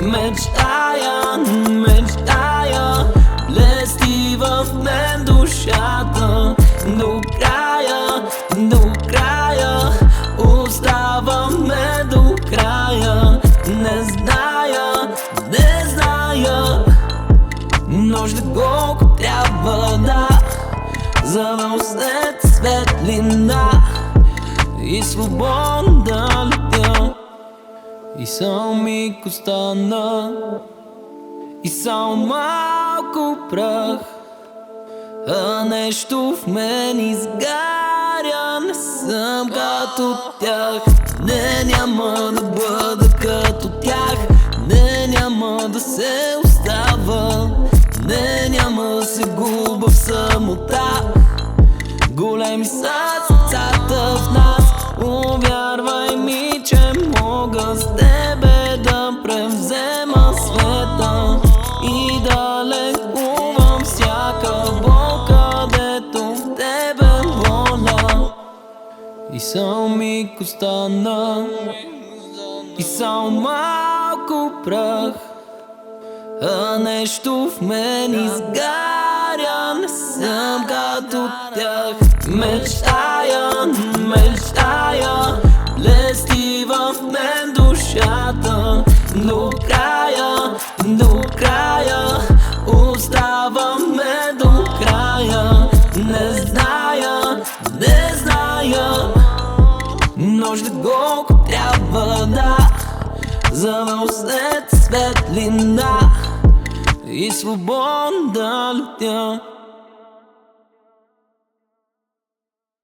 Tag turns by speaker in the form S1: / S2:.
S1: Мечтая, мечтая, блести в мен душата. До края, оставаме до края. Не зная, нощта колко трябва да, за да усетя светлина и свободно да летя. И само миг остана, и само малко прах, а нещо в мен изгаря. Не съм като тях, не, няма да бъда като тях. Не, няма да се остава, не, няма да се губа в самота. Големи са сърцата в нас, повярвай ми, че мога с тебе да превзема света и да лекувам всяка болка, където в тебе воля. И само миг остана, и само малко прах, а нещо в мен изгаря. Не съм като тях. Мечтая, блести в мен душата. До края, оставаме до края. Не зная, нощта колко трябва да, за да усетя светлина и свободно да летя.